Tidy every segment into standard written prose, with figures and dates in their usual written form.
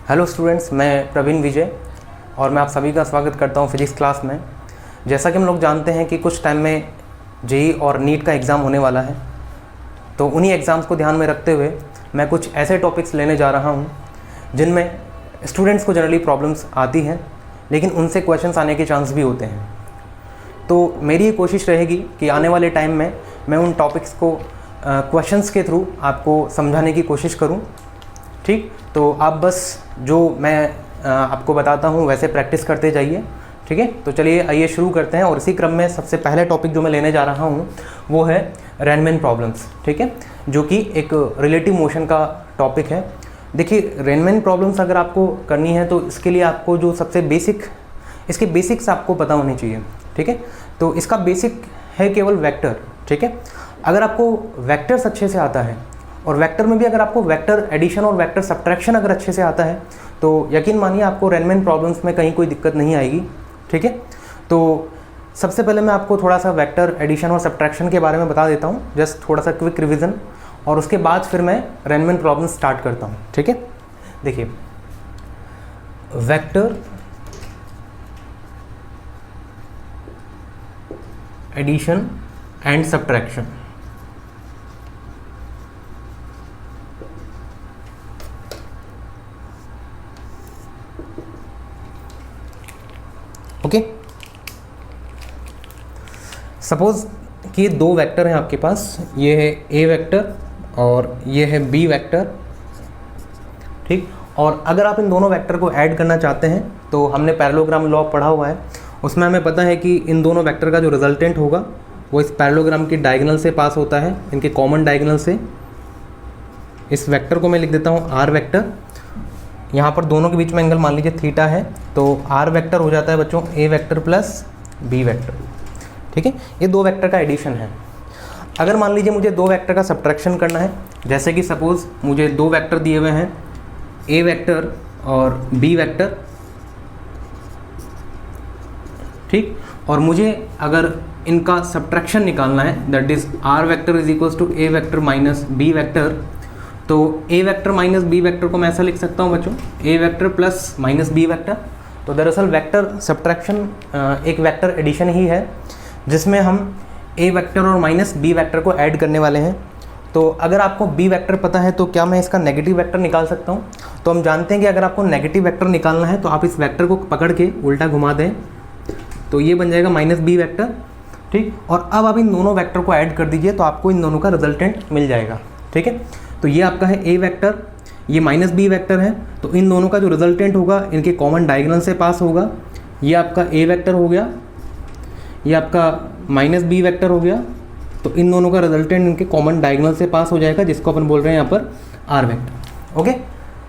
Hello students, मैं प्रवीण विजय और मैं आप सभी का स्वागत करता हूं फिजिक्स क्लास में। जैसा कि हम लोग जानते हैं कि कुछ टाइम में जेईई और नीट का एग्ज़ाम होने वाला है, तो उन्हीं एग्ज़ाम्स को ध्यान में रखते हुए मैं कुछ ऐसे टॉपिक्स लेने जा रहा हूं जिनमें स्टूडेंट्स को जनरली प्रॉब्लम्स आती हैं, लेकिन उनसे क्वेश्चंस आने के चांस भी होते हैं। तो मेरी ये कोशिश रहेगी कि आने वाले टाइम में मैं उन टॉपिक्स को क्वेश्चंस के थ्रू आपको समझाने की कोशिश करूं। ठीक, तो आप बस जो मैं आपको बताता हूँ वैसे प्रैक्टिस करते जाइए। ठीक है, तो चलिए आइए शुरू करते हैं। और इसी क्रम में सबसे पहले टॉपिक जो मैं लेने जा रहा हूँ वो है रेनमैन प्रॉब्लम्स। ठीक है, जो कि एक रिलेटिव मोशन का टॉपिक है। देखिए, रेनमैन प्रॉब्लम्स अगर आपको करनी है तो इसके लिए आपको जो सबसे इसके बेसिक्स आपको पता होने चाहिए। ठीक है, तो इसका बेसिक है केवल वेक्टर। ठीक है, अगर आपको वेक्टर्स अच्छे से आता है और वेक्टर में भी अगर आपको वेक्टर एडिशन और वेक्टर सब्ट्रैक्शन अगर अच्छे से आता है तो यकीन मानिए आपको रेनमैन प्रॉब्लम्स में कहीं कोई दिक्कत नहीं आएगी। ठीक है, तो सबसे पहले मैं आपको थोड़ा सा वेक्टर एडिशन और सब्ट्रैक्शन के बारे में बता देता हूँ, जस्ट थोड़ा सा क्विक रिवीजन, और उसके बाद फिर मैं रेनमैन प्रॉब्लम स्टार्ट करता हूँ। ठीक है, देखिए, vector addition and subtraction. Okay, suppose कि ये दो वेक्टर हैं आपके पास, ये है ए वेक्टर और ये है बी वेक्टर। ठीक, और अगर आप इन दोनों वेक्टर को ऐड करना चाहते हैं तो हमने पैरेललोग्राम लॉ पढ़ा हुआ है, उसमें हमें पता है कि इन दोनों वेक्टर का जो रिजल्टेंट होगा वो इस पैरेललोग्राम की डायगोनल से पास होता है, इनके कॉमन डायगोनल से। इस वेक्टर को मैं लिख देता हूँ आर वेक्टर। यहाँ पर दोनों के बीच में एंगल मान लीजिए थीटा है, तो आर वेक्टर हो जाता है बच्चों A vector plus B vector. ठीक है, ये दो वेक्टर का एडिशन है। अगर मान लीजिए मुझे दो वेक्टर का सब्ट्रैक्शन करना है, जैसे कि सपोज मुझे दो वेक्टर दिए हुए हैं ए वेक्टर और बी वेक्टर। ठीक, और मुझे अगर इनका सब्ट्रैक्शन निकालना है, that is R vector is equals to A vector minus B vector, तो A vector minus B vector को मैं ऐसा लिख सकता हूँ बच्चों, A vector plus minus B vector. तो दरअसल वेक्टर सब्ट्रैक्शन एक वेक्टर एडिशन ही है जिसमें हम ए वेक्टर और माइनस बी वेक्टर को ऐड करने वाले हैं। तो अगर आपको बी वेक्टर पता है तो क्या मैं इसका नेगेटिव वेक्टर निकाल सकता हूँ? तो हम जानते हैं कि अगर आपको नेगेटिव वेक्टर निकालना है तो आप इस वेक्टर को पकड़ के उल्टा घुमा दें तो ये बन जाएगा माइनस बी वेक्टर। ठीक, और अब आप इन दोनों वेक्टर को ऐड कर दीजिए तो आपको इन दोनों का रिजल्टेंट मिल जाएगा। ठीक है, तो ये आपका है ए वेक्टर, ये माइनस बी वेक्टर है, तो इन दोनों का जो रिजल्टेंट होगा इनके कॉमन डायगोनल से पास होगा। ये आपका ए वेक्टर हो गया, ये आपका माइनस बी वेक्टर हो गया, तो इन दोनों का रिजल्टेंट इनके कॉमन डायगोनल से पास हो जाएगा, जिसको अपन बोल रहे हैं यहाँ पर आर वेक्टर। ओके,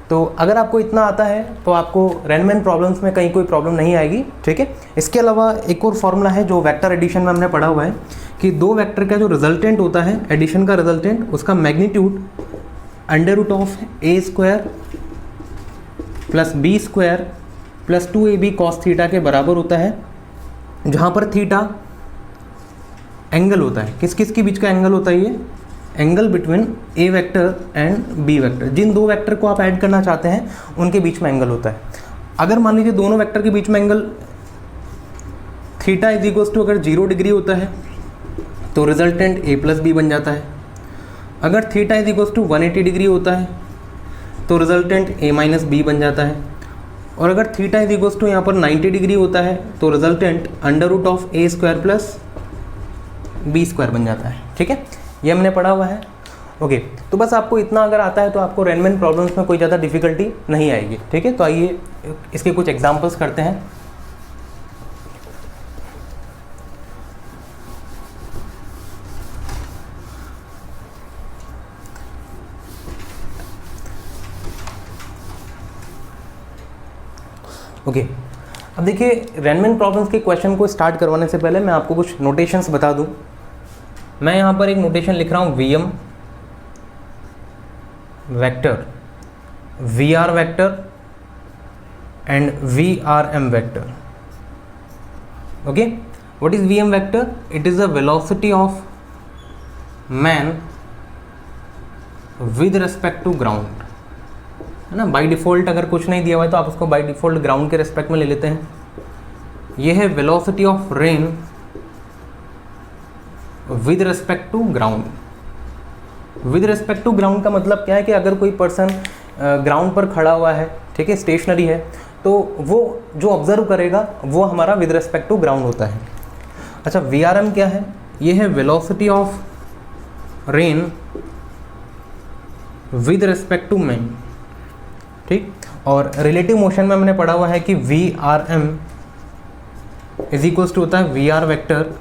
तो अगर आपको इतना आता है तो आपको रेनमैन प्रॉब्लम्स में कहीं कोई प्रॉब्लम नहीं आएगी। ठीक है, इसके अलावा एक और फॉर्मूला है जो वेक्टर एडिशन में हमने पढ़ा हुआ है कि दो वेक्टर का जो रिजल्टेंट होता है एडिशन का रिजल्टेंट, उसका magnitude under root of A square plus B square plus 2ab cos theta के बराबर होता है, जहाँ पर थीटा एंगल होता है। किस किस के बीच का एंगल होता है? ये angle between A vector and B vector. जिन दो वेक्टर को आप ऐड करना चाहते हैं उनके बीच में एंगल होता है। अगर मान लीजिए दोनों वेक्टर के बीच में angle theta is equals to अगर 0 डिग्री होता है तो रिजल्टेंट ए प्लस बी बन जाता है। अगर theta is equals to 180 degree होता है तो रिजल्टेंट ए माइनस बी बन जाता है। और अगर थीटा इज इक्वल्स टू यहाँ पर 90 डिग्री होता है तो resultant under root of A square plus B square बन जाता है। ठीक है, ये हमने पढ़ा हुआ है। ओके, तो बस आपको इतना अगर आता है तो आपको रेनमैन प्रॉब्लम्स में कोई ज़्यादा डिफिकल्टी नहीं आएगी। ठीक है, तो आइए इसके कुछ एग्जांपल्स करते हैं। ओके, अब देखिए, रेनमैन प्रॉब्लम्स के क्वेश्चन को स्टार्ट करवाने से पहले मैं आपको कुछ नोटेशंस बता दूं। मैं यहाँ पर एक नोटेशन लिख रहा हूँ VM vector, VR vector and VRM vector. Okay, what is VM vector? It is the velocity of man with respect to ground। है ना। बाय डिफ़ॉल्ट अगर कुछ नहीं दिया हुआ है तो आप उसको बाय डिफ़ॉल्ट ग्राउंड के रिस्पेक्ट में ले लेते हैं। ये है velocity of rain with respect to ground. With respect to ground का मतलब क्या है कि अगर कोई पर्सन ग्राउंड पर खड़ा हुआ है, ठीक है, स्टेशनरी है, तो वो जो ऑब्जर्व करेगा वो हमारा विद रिस्पेक्ट टू ग्राउंड होता है। अच्छा, VRM क्या है? ये है velocity of rain with respect to man, ठीक। और रिलेटिव मोशन में हमने पढ़ा हुआ है कि VRM इज इक्वल्स टू होता है VR vector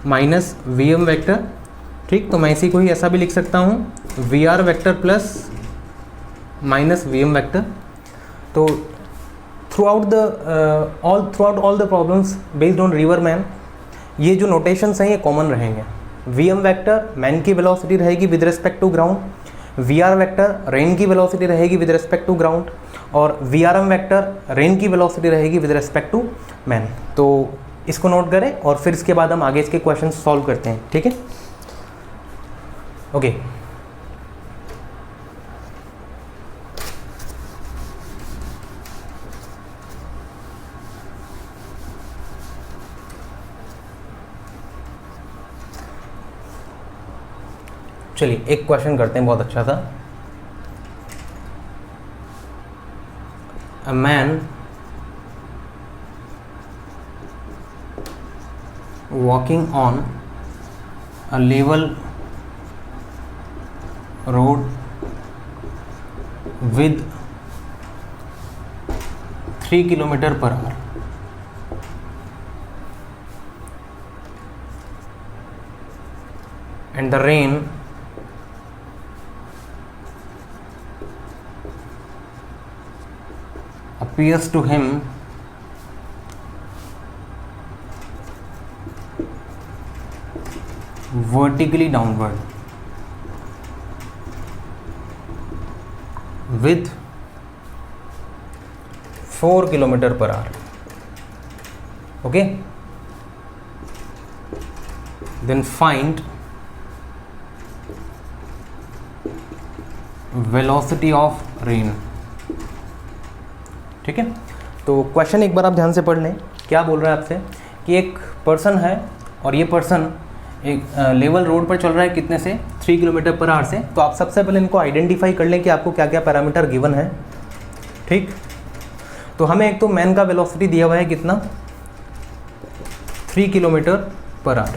minus VM vector, ठीक। तो मैं इसी को ही ऐसा भी लिख सकता हूँ, VR vector plus minus VM vector. तो throughout all the problems based on river man ये जो नोटेशंस हैं ये कॉमन रहेंगे। VM वेक्टर मैन की वेलोसिटी रहेगी with respect to ground, VR vector rain की वेलोसिटी रहेगी विद रिस्पेक्ट टू ग्राउंड, और VRM वेक्टर रेन की वेलोसिटी रहेगी विद रिस्पेक्ट टू मैन। तो इसको नोट करें और फिर इसके बाद हम आगे इसके क्वेश्चन सॉल्व करते हैं, ठीक है। ओके, चलिए एक क्वेश्चन करते हैं बहुत अच्छा सा। A man walking on a level road with 3 km/h and the rain appears to him vertically downward with 4 km/h. Okay, then find velocity of rain. ठीक है, तो क्वेश्चन एक बार आप ध्यान से पढ़ लें। क्या बोल रहा है आपसे कि एक पर्सन है और ये पर्सन एक लेवल रोड पर चल रहा है कितने से 3 km/h से। तो आप सबसे पहले इनको आइडेंटिफाई कर लें कि आपको क्या क्या पैरामीटर गिवन है, ठीक। तो हमें एक तो मैन का वेलोसिटी दिया हुआ है कितना, 3 km/h।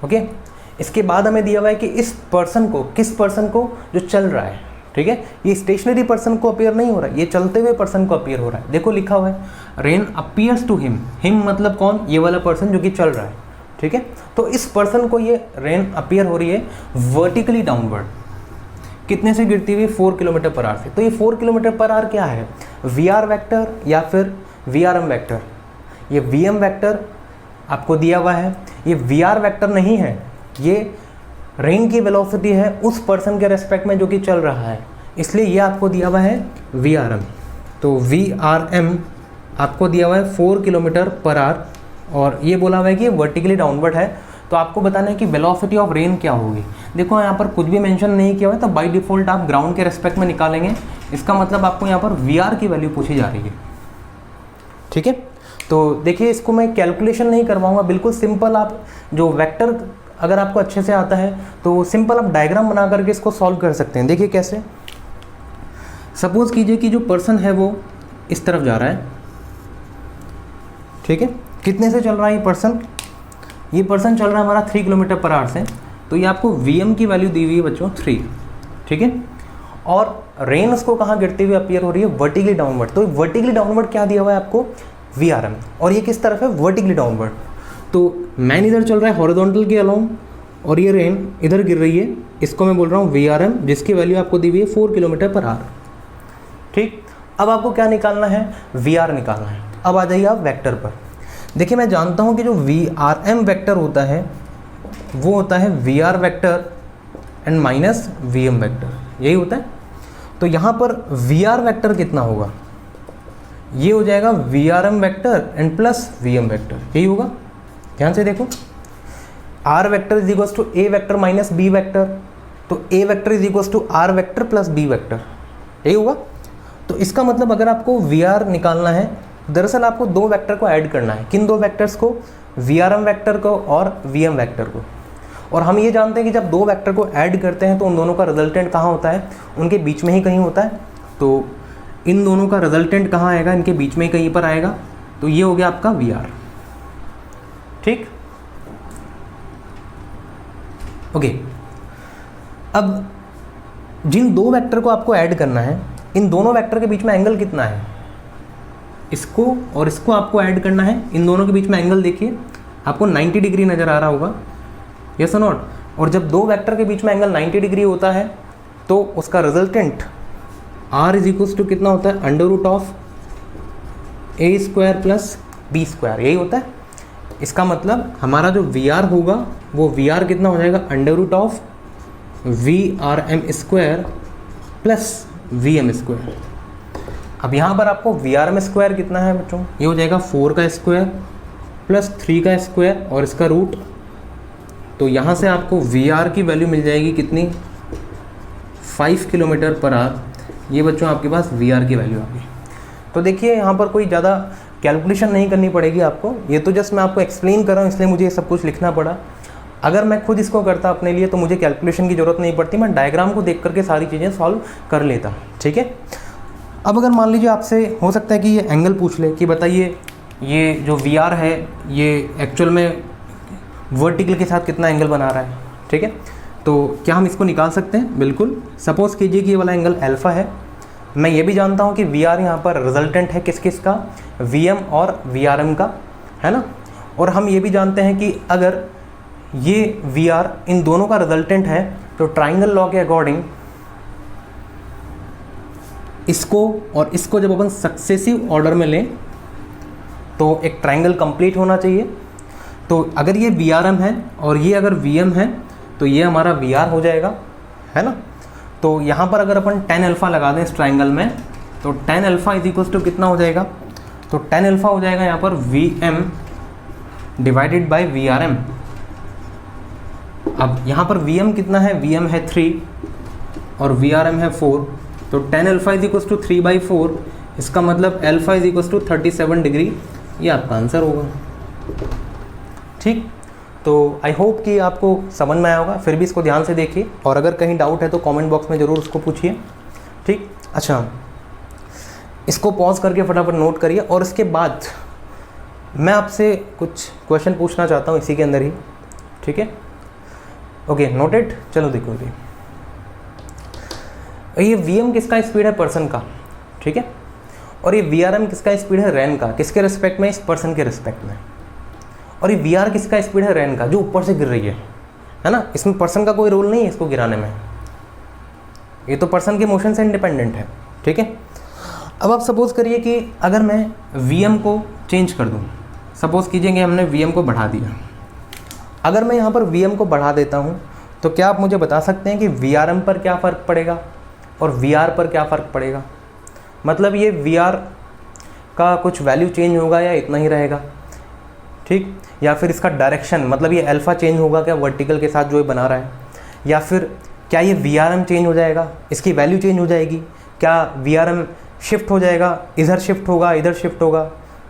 ओके, इसके बाद हमें दिया हुआ है कि इस पर्सन को, किस पर्सन को, जो चल रहा है, ठीक है। ये स्टेशनरी पर्सन को अपीयर नहीं हो रहा है, ये चलते हुए पर्सन को अपीयर हो रहा है। देखो लिखा हुआ है rain appears to him. Him मतलब कौन? ये वाला पर्सन जो कि चल रहा है, ठीक है। तो इस पर्सन को ये रेन अपीयर हो रही है वर्टिकली डाउनवर्ड, कितने से गिरती हुई, 4 km/h से। तो ये 4 km/h क्या है, VR वेक्टर या फिर VRM वेक्टर? ये VM वेक्टर आपको दिया हुआ है, ये VR वेक्टर नहीं है, ये रेन की वेलोसिटी है उस पर्सन के रेस्पेक्ट में जो कि चल रहा है, इसलिए ये आपको दिया हुआ है VRM। तो VRM आपको दिया हुआ है 4 km/h और ये बोला हुआ है कि वर्टिकली डाउनवर्ड है। तो आपको बताना है कि वेलोसिटी ऑफ रेन क्या होगी। देखो यहाँ पर कुछ भी मेंशन नहीं किया हुआ है, तो बाय डिफ़ॉल्ट आप ग्राउंड के रेस्पेक्ट में निकालेंगे। इसका मतलब आपको यहाँ पर VR की वैल्यू पूछी जा रही है, ठीक है। तो देखिए इसको मैं कैलकुलेशन नहीं करवाऊँगा, बिल्कुल सिंपल। आप जो वेक्टर अगर आपको अच्छे से आता है तो सिंपल आप डायग्राम बना करके इसको सॉल्व कर सकते हैं। देखिए कैसे, सपोज कीजिए कि जो पर्सन है वो इस तरफ जा रहा है, ठीक है। कितने से चल रहा है ये पर्सन? ये पर्सन चल रहा है हमारा 3 km/h से। तो ये आपको VM की वैल्यू दी हुई है बच्चों 3, ठीक है। और रेन उसको कहाँ गिरते हुए अपीयर हो रही है, वर्टिकली डाउनवर्ड। तो वर्टिकली डाउनवर्ड क्या दिया हुआ है आपको, VRM। और ये किस तरफ है, वर्टिकली डाउनवर्ड। तो मैन इधर चल रहा है हॉरिजॉन्टल के अलोंग और ये रेन इधर गिर रही है, इसको मैं बोल रहा हूँ VRM, जिसकी वैल्यू आपको दी हुई है 4 km/h, ठीक। अब आपको क्या निकालना है, VR निकालना है। अब आ जाइए आप वेक्टर पर। देखिए मैं जानता हूँ कि जो VRM वेक्टर होता है वो होता है VR vector and minus VM vector, यही होता है। तो यहाँ पर VR वेक्टर कितना होगा, ये हो जाएगा VRM vector and plus VM vector, यही होगा। ध्यान से देखो, R vector is equals to A vector minus B vector. तो A vector is equals to R vector plus B vector, यही होगा। तो इसका मतलब अगर आपको वी आर निकालना है, दरअसल आपको दो वेक्टर को ऐड करना है। किन दो वेक्टर्स को? वी आर एम वैक्टर को और वी एम वैक्टर को। और हम ये जानते हैं कि जब दो वेक्टर को ऐड करते हैं तो उन दोनों का रिजल्टेंट कहाँ होता है? उनके बीच में ही कहीं होता है। तो इन दोनों का रिजल्टेंट कहाँ आएगा? इनके बीच में ही कहीं पर आएगा। तो ये हो गया आपका वी आर। ठीक, ओके। अब जिन दो वेक्टर को आपको ऐड करना है, इन दोनों वेक्टर के बीच में एंगल कितना है? इसको और इसको आपको ऐड करना है। इन दोनों के बीच में एंगल देखिए, आपको 90 डिग्री नज़र आ रहा होगा, यस और नॉट। और जब दो वेक्टर के बीच में एंगल 90 डिग्री होता है तो उसका resultant r is equals to कितना होता है? Under root of a square plus b square, यही होता है। इसका मतलब हमारा जो वी आर होगा वो वी आर कितना हो जाएगा? Under root of V R M square plus V M square. अब यहाँ पर आपको वी आर एम स्क्वायर कितना है बच्चों? ये हो जाएगा 4 का स्क्वायर प्लस 3 का स्क्वायर और इसका रूट। तो यहाँ से आपको वी आर की वैल्यू मिल जाएगी कितनी? 5 किलोमीटर पर आवर। ये बच्चों आपके पास वी आर की वैल्यू आ गई। तो देखिए यहाँ पर कोई ज़्यादा कैलकुलेशन नहीं करनी पड़ेगी आपको, ये तो जस्ट मैं आपको एक्सप्लेन कर रहा हूँ, इसलिए मुझे ये सब कुछ लिखना पड़ा। अगर मैं खुद इसको करता अपने लिए तो मुझे कैलकुलेशन की ज़रूरत नहीं पड़ती, मैं डायग्राम को देख करके सारी चीज़ें सॉल्व कर लेता। ठीक है। अब अगर मान लीजिए आपसे हो सकता है कि ये एंगल पूछ ले कि बताइए ये जो वी आर है ये एक्चुअल में वर्टिकल के साथ कितना एंगल बना रहा है। ठीक है, तो क्या हम इसको निकाल सकते हैं? बिल्कुल। सपोज़ कीजिए कि ये वाला एंगल अल्फ़ा है। मैं ये भी जानता हूँ कि वी आर यहाँ पर रिजल्टेंट है किस किस का? वी एम और वी आर एम का, है ना। और हम ये भी जानते हैं कि अगर ये वी आर इन दोनों का रिजल्टेंट है तो ट्राइंगल लॉ के अकॉर्डिंग इसको और इसको जब अपन सक्सेसिव ऑर्डर में लें तो एक ट्राइंगल कंप्लीट होना चाहिए। तो अगर ये वी आर एम है और ये अगर वी एम है तो ये हमारा वी आर हो जाएगा, है ना। तो यहाँ पर अगर अपन tan अल्फ़ा लगा दें इस ट्राइंगल में तो tan alpha is equals to कितना हो जाएगा? तो tan अल्फ़ा हो जाएगा यहाँ पर V M divided by V R M. अब यहाँ पर वी एम कितना है? वी एम है 3 और वी आर एम है 4। तो tan alpha is equals to 3/4। इसका मतलब alpha is equals to 37 degree. ये आपका आंसर होगा। ठीक, तो आई होप कि आपको समझ में आया होगा। फिर भी इसको ध्यान से देखिए और अगर कहीं डाउट है तो कमेंट बॉक्स में ज़रूर उसको पूछिए। ठीक, अच्छा, इसको पॉज करके फटाफट नोट करिए और इसके बाद मैं आपसे कुछ क्वेश्चन पूछना चाहता हूँ इसी के अंदर ही। ठीक है, ओके, नोटेड। चलो देखो ये वी एम किसका स्पीड है? पर्सन का। ठीक है, और ये वी आर एम किसका स्पीड है? रैन का। किसके रिस्पेक्ट में? इस पर्सन के रिस्पेक्ट में। और ये वी आर किसका स्पीड है? रैन का, जो ऊपर से गिर रही है ना। इसमें पर्सन का कोई रोल नहीं है इसको गिराने में, ये तो पर्सन के मोशन से इंडिपेंडेंट है। ठीक है, अब आप सपोज करिए कि अगर मैं वी एम को चेंज कर दूँ, सपोज कीजिए कि हमने वी एम को बढ़ा दिया। अगर मैं यहाँ पर वी एम को बढ़ा देता हूँ तो क्या आप मुझे बता सकते हैं कि वी आर एम पर क्या फ़र्क पड़ेगा और वी आर पर क्या फ़र्क पड़ेगा? मतलब ये वी आर का कुछ वैल्यू चेंज होगा या इतना ही रहेगा? ठीक, या फिर इसका डायरेक्शन, मतलब ये अल्फ़ा चेंज होगा क्या वर्टिकल के साथ जो ये बना रहा है, या फिर क्या ये वी आर एम चेंज हो जाएगा, इसकी वैल्यू चेंज हो जाएगी? क्या वी आर एम शिफ्ट हो जाएगा, इधर शिफ्ट होगा, इधर शिफ्ट होगा,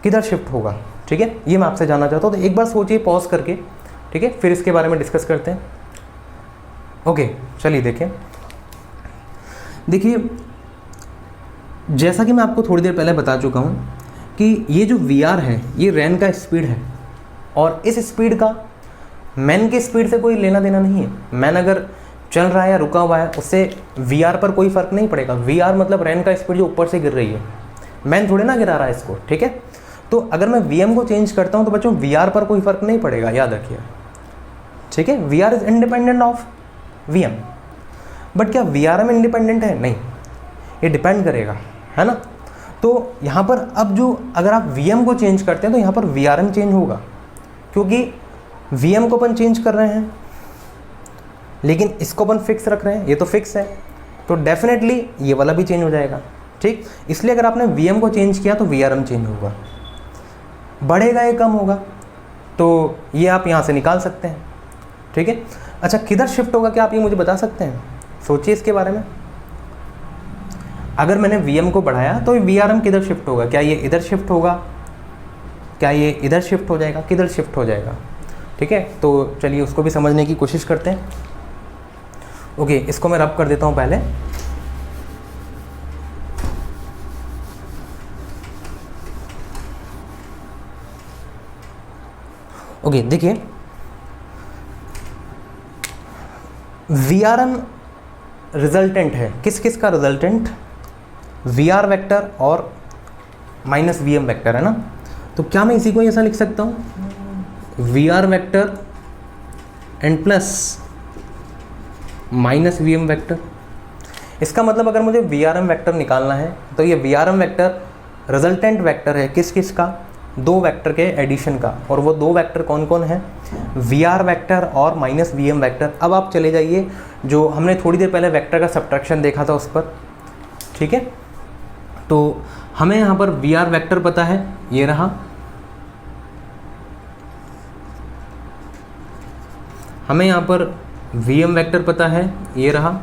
किधर शिफ्ट होगा? ठीक है, ये मैं आपसे जानना चाहता हूँ। तो एक बार सोचिए पॉज करके, ठीक है, फिर इसके बारे में डिस्कस करते हैं। ओके, चलिए देखिए जैसा कि मैं आपको थोड़ी देर पहले बता चुका हूँ कि ये जो वी आर है ये रैन का स्पीड है और इस स्पीड का मैन की स्पीड से कोई लेना देना नहीं है। मैन अगर चल रहा है या रुका हुआ है उससे वी आर पर कोई फ़र्क नहीं पड़ेगा। वी आर मतलब रैन का स्पीड जो ऊपर से गिर रही है, मैन थोड़े ना गिरा रहा है इसको। ठीक है, तो अगर मैं वी एम को चेंज करता हूँ तो बच्चों वी आर पर कोई फ़र्क नहीं पड़ेगा, याद रखिए। ठीक है, V R is independent of V M. But क्या वी आर एम इंडिपेंडेंट है? नहीं, ये डिपेंड करेगा, है ना। तो यहाँ पर अब जो अगर आप वी एम को चेंज करते हैं तो यहाँ पर वी आर एम चेंज होगा, क्योंकि वी एम को अपन चेंज कर रहे हैं लेकिन इसको अपन फिक्स रख रहे हैं, ये तो फिक्स है, तो डेफिनेटली ये वाला भी चेंज हो जाएगा। ठीक, इसलिए अगर आपने वी एम को चेंज किया तो वी आर एम चेंज होगा, बढ़ेगा या कम होगा, तो ये आप यहाँ से निकाल सकते हैं। ठीक है, अच्छा किधर शिफ्ट होगा क्या आप ये मुझे बता सकते हैं? सोचिए इसके बारे में। अगर मैंने Vm को बढ़ाया तो Vrm किधर शिफ्ट होगा? क्या ये इधर शिफ्ट होगा? क्या ये इधर शिफ्ट हो जाएगा? किधर शिफ्ट हो जाएगा? ठीक है, तो चलिए उसको भी समझने की कोशिश करते हैं। ओके, इसको मैं रब कर देता हूँ पहले। ओके, देखिए Vrm रिजल्टेंट है, किस किस का रिजल्टेंट? Vr वेक्टर और माइनस Vm वेक्टर है ना। तो क्या मैं इसी को ऐसा लिख सकता हूँ, Vr vector and plus minus Vm vector. इसका मतलब अगर मुझे Vrm वेक्टर निकालना है तो ये Vrm वेक्टर रिजल्टेंट वेक्टर है किस किस का? दो वेक्टर के एडिशन का। और वो दो वेक्टर कौन कौन है? Vr वेक्टर और माइनस Vm वेक्टर। अब आप चले जाइए, जो हमने थोड़ी देर पहले वेक्टर का सब्ट्रैक्शन देखा था उस पर, ठीक है। तो हमें यहाँ पर Vr वेक्टर पता है, ये रहा। हमें यहाँ पर Vm वेक्टर पता है, ये रहा।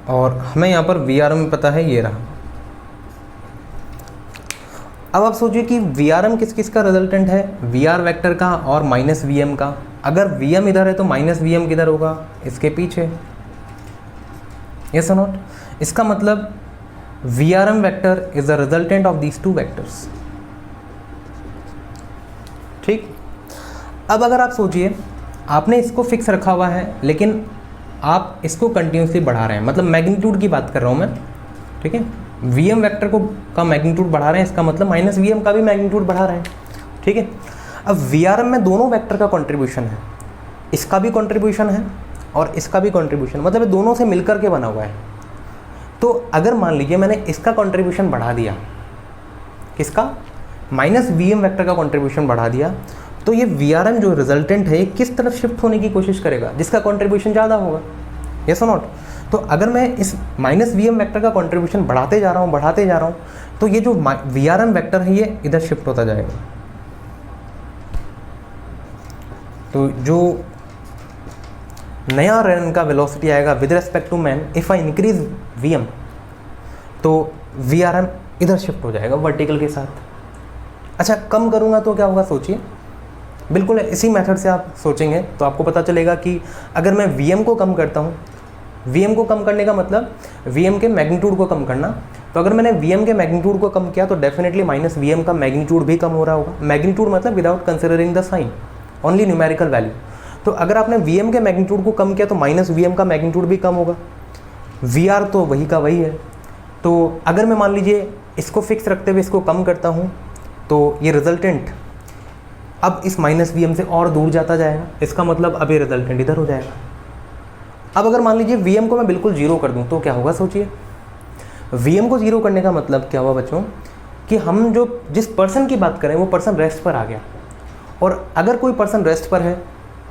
और हमें यहाँ पर Vrm पता है, ये रहा। अब आप सोचिए कि Vrm किस किस का रिजल्टेंट है? Vr वेक्टर का और माइनस Vm का। अगर Vm इधर है तो माइनस Vm किधर होगा? इसके पीछे। यस और नॉट? इसका मतलब Vrm vector is the resultant of these two vectors. ठीक। अब अगर आप सोचिए, आपने इसको फिक्स रखा हुआ है लेकिन आप इसको कंटिन्यूसली बढ़ा रहे हैं, मतलब मैग्नीट्यूड की बात कर रहा हूँ मैं, ठीक है। Vm वेक्टर को का मैग्नीट्यूड बढ़ा रहे हैं, इसका मतलब माइनस Vm का भी मैग्नीट्यूड बढ़ा रहे हैं, ठीक है। अब Vrm में दोनों वेक्टर का कंट्रीब्यूशन है, इसका भी कंट्रीब्यूशन है और इसका भी कंट्रीब्यूशन, मतलब दोनों से मिलकर के बना हुआ है। तो अगर मान लीजिए मैंने इसका कंट्रीब्यूशन बढ़ा दिया, किसका? माइनस Vm वेक्टर का कंट्रीब्यूशन बढ़ा दिया, तो ये Vrm जो रिजल्टेंट है ये किस तरफ शिफ्ट होने की कोशिश करेगा? जिसका कंट्रीब्यूशन ज़्यादा होगा। यस और नॉट? तो अगर मैं इस माइनस Vm वेक्टर का कंट्रीब्यूशन बढ़ाते जा रहा हूँ तो ये जो Vrm वेक्टर है ये इधर शिफ्ट होता जाएगा। तो जो नया रन का वेलोसिटी आएगा with respect to man, if I increase Vm, तो Vrm इधर शिफ्ट हो जाएगा वर्टिकल के साथ। अच्छा, कम करूँगा तो क्या होगा? सोचिए, बिल्कुल इसी मेथड से आप सोचेंगे तो आपको पता चलेगा कि अगर मैं Vm को कम करता हूँ, Vm को कम करने का मतलब Vm के मैग्नीट्यूड को कम करना, तो अगर मैंने Vm के मैग्नीट्यूड को कम किया तो डेफिनेटली माइनस Vm का मैग्नीट्यूड भी कम हो रहा होगा। मैग्नीट्यूड मतलब without considering the sign, only numerical value. तो अगर आपने Vm के मैग्नीट्यूड को कम किया तो माइनस Vm का मैग्नीट्यूड भी कम होगा। Vr तो वही का वही है। तो अगर मैं मान लीजिए इसको फिक्स रखते हुए इसको कम करता हूँ तो ये रिजल्टेंट अब इस माइनस Vm से और दूर जाता जाएगा, इसका मतलब अब ये रिजल्टेंट इधर हो जाएगा। अब अगर मान लीजिए Vm को मैं बिल्कुल जीरो कर दूं तो क्या होगा? सोचिए, Vm को जीरो करने का मतलब क्या हुआ बच्चों? कि हम जो जिस पर्सन की बात करें वो पर्सन रेस्ट पर आ गया, और अगर कोई पर्सन रेस्ट पर है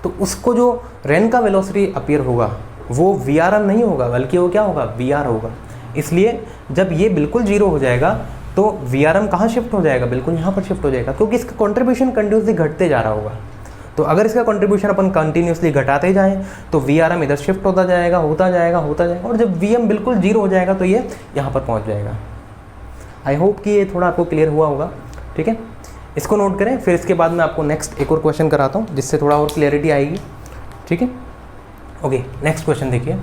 तो उसको जो रेन का वेलोसिटी अपीयर होगा वो Vrm नहीं होगा, बल्कि वो क्या होगा? Vr होगा। इसलिए जब ये बिल्कुल जीरो हो जाएगा तो Vrm कहाँ शिफ्ट हो जाएगा? बिल्कुल यहाँ पर शिफ्ट हो जाएगा, क्योंकि इसका कंट्रीब्यूशन कंटिन्यूसली घटते जा रहा होगा। तो अगर इसका कंट्रीब्यूशन अपन कंटिन्यूसली घटाते जाएं तो Vrm इधर शिफ्ट होता जाएगा, और जब Vm बिल्कुल जीरो हो जाएगा तो ये यहाँ पर पहुँच जाएगा। आई होप कि ये थोड़ा आपको क्लियर हुआ होगा, ठीक है। इसको नोट करें, फिर इसके बाद मैं आपको नेक्स्ट एक और क्वेश्चन कराता हूँ जिससे थोड़ा और क्लियरिटी आएगी, ठीक है। ओके, नेक्स्ट क्वेश्चन देखिए।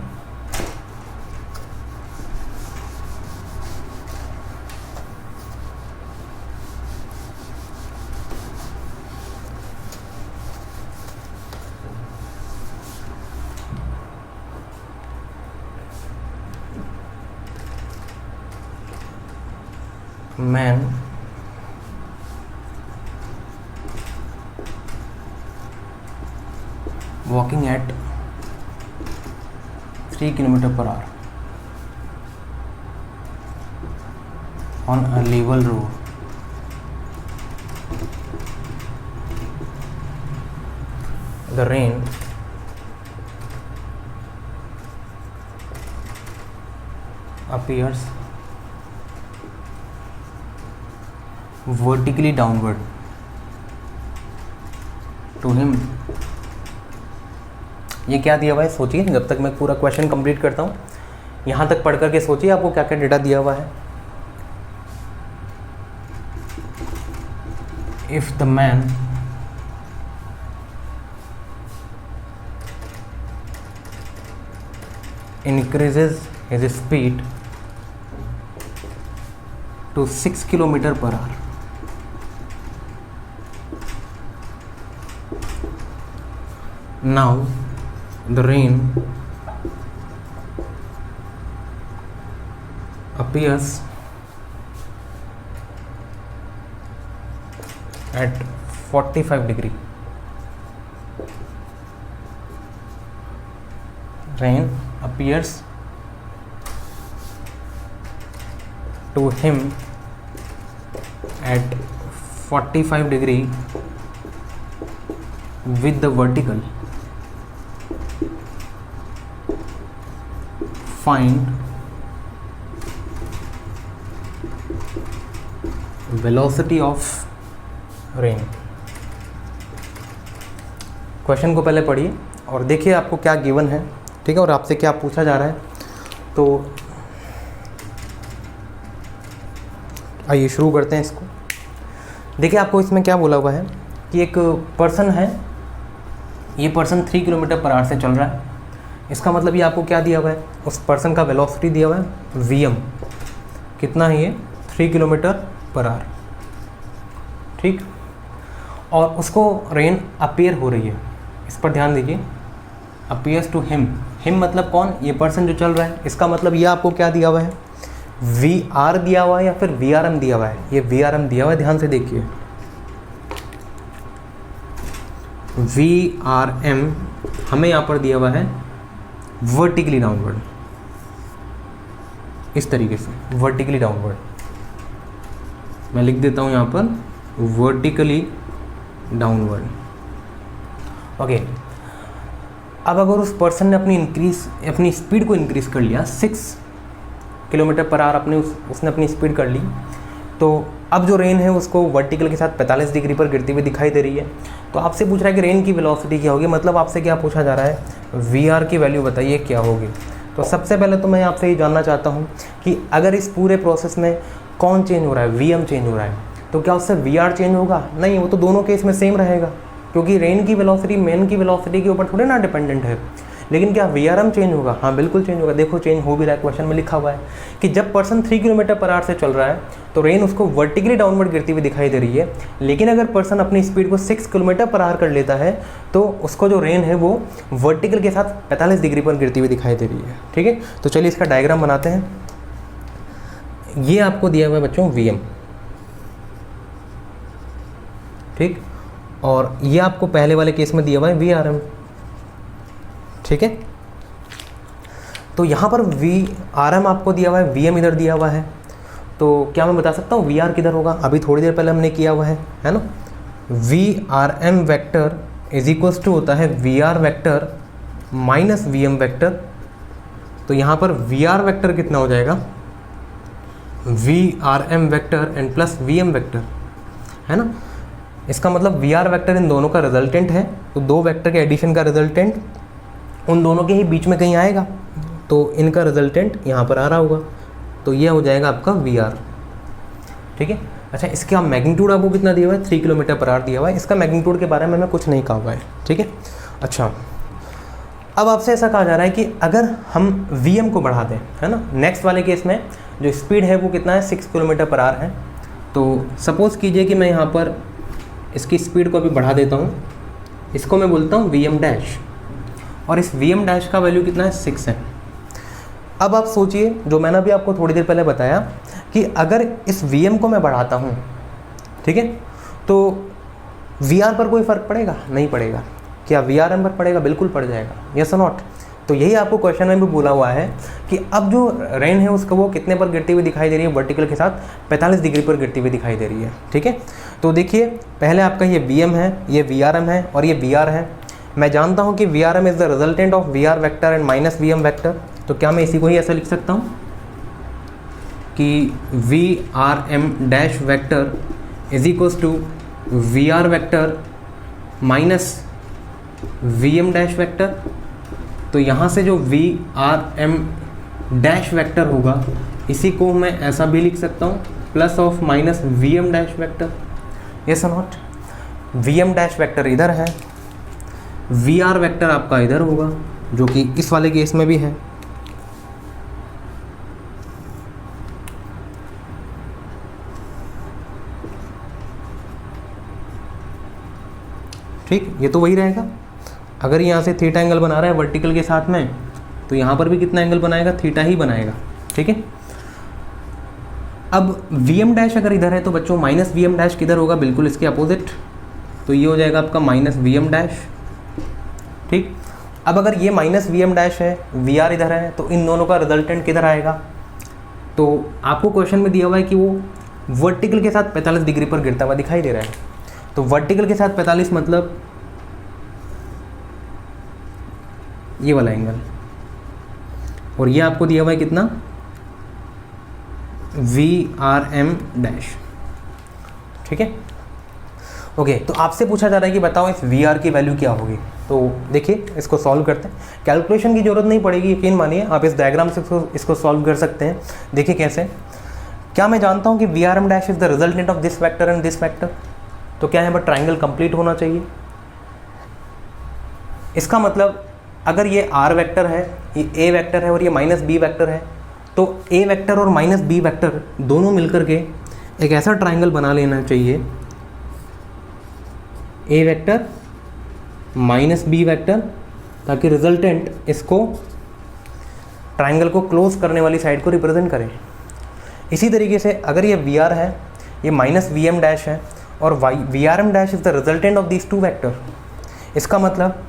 Man walking at 3 km/h on a level road. The rain appears vertically downward to him ये क्या दिया हुआ है सोचिए, जब तक मैं पूरा क्वेश्चन कंप्लीट करता हूँ यहाँ तक पढ़ करके सोचिए आपको क्या क्या डेटा दिया हुआ है। If the man increases his speed to 6 kilometre per hour, now the rain appears at 45 degree. Rain appears to him at 45 degree with the vertical. Find velocity of rain. Question को पहले पढ़िए और देखिए आपको क्या गिवन है, ठीक है, और आपसे क्या पूछा जा रहा है। तो आइए शुरू करते हैं इसको। देखिए आपको इसमें क्या बोला हुआ है कि एक पर्सन है, ये पर्सन 3 किलोमीटर पर आवर से चल रहा है। इसका मतलब ये आपको क्या दिया हुआ है, उस पर्सन का वेलोसिटी दिया हुआ है वीएम, कितना है ये 3 किलोमीटर पर आवर, ठीक। और उसको रेन अपीयर हो रही है, इस पर ध्यान दीजिए, अपीयर्स टू हिम। हिम मतलब कौन, ये पर्सन जो चल रहा है। इसका मतलब ये आपको क्या दिया हुआ है, वी आर दिया हुआ है या फिर वी आर एम दिया हुआ है। ये वी आर एम दिया हुआ है, ध्यान से देखिए, वी आर एम हमें यहाँ पर दिया हुआ है वर्टिकली डाउनवर्ड, इस तरीके से वर्टिकली डाउनवर्ड। मैं लिख देता हूँ यहाँ पर वर्टिकली डाउनवर्ड, ओके। अब अगर उस पर्सन ने अपनी स्पीड को इंक्रीज कर लिया 6 किलोमीटर पर आवर, उसने अपनी स्पीड कर ली, तो अब जो रेन है उसको वर्टिकल के साथ 45 डिग्री पर गिरती हुई दिखाई दे रही है। तो आपसे पूछ रहा है कि रेन की वेलोसिटी क्या होगी, मतलब आपसे क्या पूछा जा रहा है, वी आर की वैल्यू बताइए क्या होगी। तो सबसे पहले तो मैं आपसे ये जानना चाहता हूँ कि अगर इस पूरे प्रोसेस में कौन चेंज हो रहा है, वी एम चेंज हो रहा है, तो क्या उससे वी आर चेंज होगा? नहीं, वो तो दोनों केस में सेम रहेगा, क्योंकि रेन की वेलोसिटी मेन की वेलोसिटी के ऊपर थोड़े ना डिपेंडेंट है। लेकिन क्या वी आर एम चेंज होगा? हाँ बिल्कुल चेंज होगा। देखो चेंज हो भी रहा है, क्वेश्चन में लिखा हुआ है कि जब पर्सन 3 किलोमीटर पर आवर से चल रहा है तो रेन उसको वर्टिकली डाउनवर्ड गिरती हुई दिखाई दे रही है। लेकिन अगर पर्सन अपनी स्पीड को 6 किलोमीटर पर आवर कर लेता है तो उसको जो रेन है वो वर्टिकल के साथ 45 डिग्री पर गिरती हुई दिखाई दे रही है, ठीक है। तो चलिए इसका डायग्राम बनाते हैं। ये आपको दिया हुआ है बच्चों वी एम, ठीक, और ये आपको पहले वाले केस में दिया हुआ है वी आर एम, ठीक है। तो यहाँ पर वी आर एम आपको दिया हुआ है, वी एम इधर दिया हुआ है, तो क्या मैं बता सकता हूँ वी आर किधर होगा? अभी थोड़ी देर पहले हमने किया हुआ है ना। V R M vector is equals to होता है V R vector minus V M vector. तो यहाँ पर वी आर वैक्टर कितना हो जाएगा, V R M vector and plus V M vector, है ना। इसका मतलब वी आर वैक्टर इन दोनों का रिजल्टेंट है, तो दो वेक्टर के एडिशन का रिजल्टेंट उन दोनों के ही बीच में कहीं आएगा, तो इनका रिजल्टेंट यहाँ पर आ रहा होगा, तो ये हो जाएगा आपका वी आर, ठीक है। अच्छा, इसका मैग्नीट्यूड आपको कितना दिया हुआ है, 3 किलोमीटर पर आवर दिया हुआ है। इसका मैग्नीट्यूड के बारे में मैं कुछ नहीं कहा हुआ है, ठीक है। अच्छा, अब आपसे ऐसा कहा जा रहा है कि अगर हम वी एम को बढ़ा दें, है ना, नेक्स्ट वाले केस में जो स्पीड है वो कितना है, 6 किलोमीटर पर आवर है। तो सपोज़ कीजिए कि मैं यहाँ पर इसकी स्पीड को अभी बढ़ा देता हूँ, इसको मैं बोलता हूँ वी एम डैश, और इस वी एम डैश का वैल्यू कितना है, 6 है। अब आप सोचिए, जो मैंने अभी आपको थोड़ी देर पहले बताया कि अगर इस वी एम को मैं बढ़ाता हूँ, ठीक है, तो वी आर पर कोई फ़र्क पड़ेगा? नहीं पड़ेगा। क्या वी आर एम पर पड़ेगा? बिल्कुल पड़ जाएगा, यस और नॉट। तो यही आपको क्वेश्चन में भी बोला हुआ है कि अब जो रेन है उसका वो कितने पर गिरती हुई दिखाई दे रही है, वर्टिकल के साथ 45 डिग्री पर गिरती हुई दिखाई दे रही है, ठीक है। तो देखिए, पहले आपका ये वी एम है, ये वी आर एम है और ये वी आर है। मैं जानता हूँ कि V R M is the resultant of V R vector and minus V M vector. तो क्या मैं इसी को ही ऐसा लिख सकता हूँ कि V R M dash vector is equals to V R vector minus V M dash vector, तो यहाँ से जो V R M dash vector होगा इसी को मैं ऐसा भी लिख सकता हूँ, plus of minus V M dash vector, yes और not. V M dash vector इधर है, वी आर वेक्टर आपका इधर होगा, जो कि इस वाले केस में भी है। ठीक, ये तो वही रहेगा। अगर यहाँ से थीटा एंगल बना रहा है वर्टिकल के साथ में, तो यहाँ पर भी कितना एंगल बनाएगा, थीटा ही बनाएगा। ठीक है, अब वी एम डैश अगर इधर है तो बच्चों माइनस वी एम डैश किधर होगा, बिल्कुल इसके अपोजिट, तो ये हो जाएगा आपका माइनस वी एम डैश। ठीक, अब अगर ये माइनस वी एम डैश है, वी आर इधर है, तो इन दोनों का रिजल्टेंट किधर आएगा, तो आपको क्वेश्चन में दिया हुआ है कि वो वर्टिकल के साथ 45 डिग्री पर गिरता हुआ दिखाई दे रहा है। तो वर्टिकल के साथ 45 मतलब ये वाला एंगल, और ये आपको दिया हुआ है कितना, वी आर एम डैश। ठीक है, ओके। तो आपसे पूछा जा रहा है कि बताओ इस वी आर की वैल्यू क्या होगी। तो देखिए इसको सॉल्व करते हैं, कैलकुलेशन की जरूरत नहीं पड़ेगी, यकीन मानिए आप इस डायग्राम से इसको सॉल्व कर सकते हैं। देखिए कैसे, क्या मैं जानता हूँ कि V R M dash is the resultant of this vector and this vector, तो क्या यहाँ पर ट्राइंगल कंप्लीट होना चाहिए। इसका मतलब अगर ये आर वेक्टर है, ये ए वेक्टर है और ये माइनस बी वेक्टर है, तो ए वेक्टर और माइनस बी वेक्टर दोनों मिलकर के एक ऐसा ट्राइंगल बना लेना चाहिए, ए वेक्टर माइनस बी वेक्टर, ताकि रिजल्टेंट इसको ट्राइंगल को क्लोज करने वाली साइड को रिप्रेजेंट करे। इसी तरीके से अगर ये वी आर है, ये माइनस वी एम डैश है, और V R M dash is the resultant of this two vector. इसका मतलब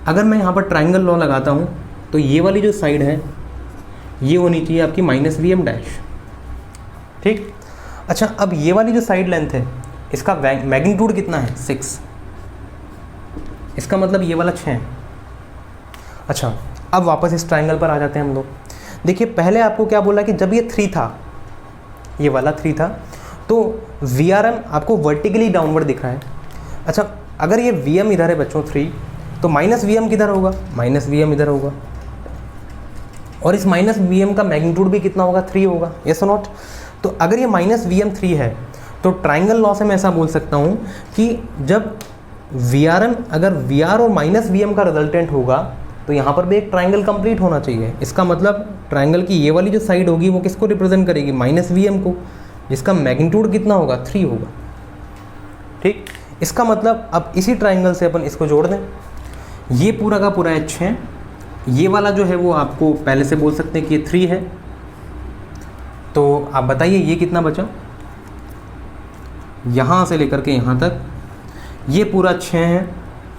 अगर मैं यहाँ पर ट्राइंगल लॉ लगाता हूँ तो ये वाली जो साइड है ये होनी चाहिए आपकी माइनस वी एम डैश। ठीक, अच्छा, अब ये वाली जो साइड लेंथ है इसका मैग्नीट्यूड कितना है, 6, इसका मतलब ये वाला 6। अच्छा, अब वापस इस ट्राइंगल पर आ जाते हैं हम लोग। देखिए पहले आपको क्या बोला कि जब ये 3 था, ये वाला 3 था, तो वी आर एम आपको वर्टिकली डाउनवर्ड दिख रहा है। अच्छा, अगर ये वी एम इधर है बच्चों 3, तो माइनस वी एम किधर होगा, माइनस वी एम इधर होगा, और इस माइनस वी एम का मैग्नीट्यूड भी कितना होगा, 3 होगा, यस और नॉट। तो अगर ये माइनस वी एम 3 है, तो ट्राइंगल लॉ से मैं ऐसा बोल सकता हूँ कि जब वी आर एम, अगर वी आर और माइनस वी एम का रिजल्टेंट होगा, तो यहाँ पर भी एक ट्राइंगल कंप्लीट होना चाहिए। इसका मतलब ट्राइंगल की ये वाली जो साइड होगी वो किसको रिप्रेजेंट करेगी, माइनस वी एम को, जिसका मैग्नीट्यूड कितना होगा, 3 होगा। ठीक, इसका मतलब अब इसी ट्राइंगल से अपन इसको जोड़ दें, ये पूरा का पूरा एच है, ये वाला जो है वो आपको पहले से बोल सकते हैं कि ये 3 है, तो आप बताइए ये कितना बचा, यहाँ से लेकर के यहाँ तक ये पूरा 6 है,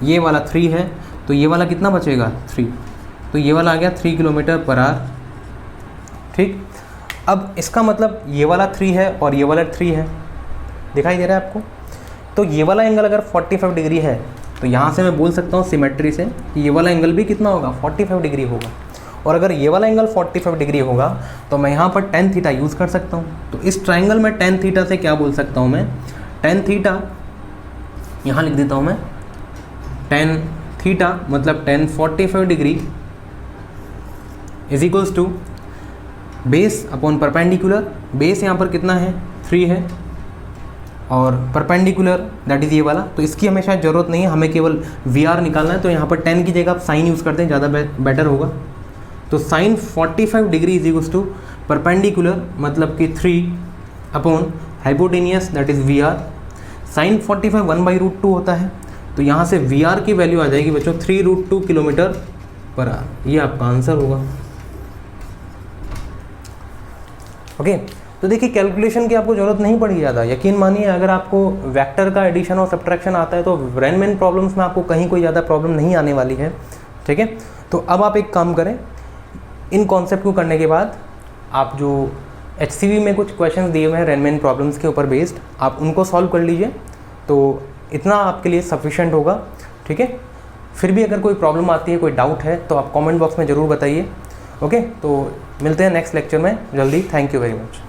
ये वाला 3 है, तो ये वाला कितना बचेगा, 3, तो ये वाला आ गया 3 किलोमीटर पर आवर। ठीक, अब इसका मतलब ये वाला 3 है और ये वाला 3 है, दिखाई दे रहा है आपको। तो ये वाला एंगल अगर 45 डिग्री है, तो यहाँ से मैं बोल सकता हूँ सिमेट्री से कि ये वाला एंगल भी कितना होगा, 45 डिग्री होगा। और अगर ये वाला एंगल 45 डिग्री होगा तो मैं यहाँ पर tan थीटा यूज़ कर सकता हूँ। तो इस ट्राइंगल में tan थीटा से क्या बोल सकता हूँ मैं, tan थीटा यहाँ लिख देता हूँ मैं, tan थीटा मतलब tan 45 degree is equals to base upon perpendicular. Base यहाँ पर कितना है, 3 है, और परपेंडिकुलर दैट इज़ ये वाला, तो इसकी हमें शायद ज़रूरत नहीं है, हमें केवल वी आर निकालना है। तो यहाँ पर tan की जगह आप साइन यूज़ करते हैं, ज़्यादा बेटर होगा। तो sine 45 degree is equals to perpendicular मतलब कि 3 upon hypotenuse that is V R. Sine 45 1/√2 होता है, तो यहाँ से वी आर की वैल्यू आ जाएगी बच्चों 3√2 किलोमीटर पर आवर। ये आपका आंसर होगा। ओके, तो देखिए कैलकुलेशन की आपको ज़रूरत नहीं पड़ेगी ज़्यादा, यकीन मानिए। अगर आपको वेक्टर का एडिशन और सब्ट्रैक्शन आता है तो रेनमैन प्रॉब्लम्स में आपको कहीं कोई ज़्यादा प्रॉब्लम नहीं आने वाली है। ठीक है, तो अब आप एक काम करें, इन कॉन्सेप्ट को करने के बाद आप जो HCV में कुछ क्वेश्चंस दिए हुए हैं रेनमैन प्रॉब्लम्स के ऊपर बेस्ड, आप उनको सॉल्व कर लीजिए, तो इतना आपके लिए सफिशेंट होगा। ठीक है, फिर भी अगर कोई प्रॉब्लम आती है, कोई डाउट है, तो आप कमेंट बॉक्स में ज़रूर बताइए। ओके, तो मिलते हैं नेक्स्ट लेक्चर में जल्दी। Thank you very much.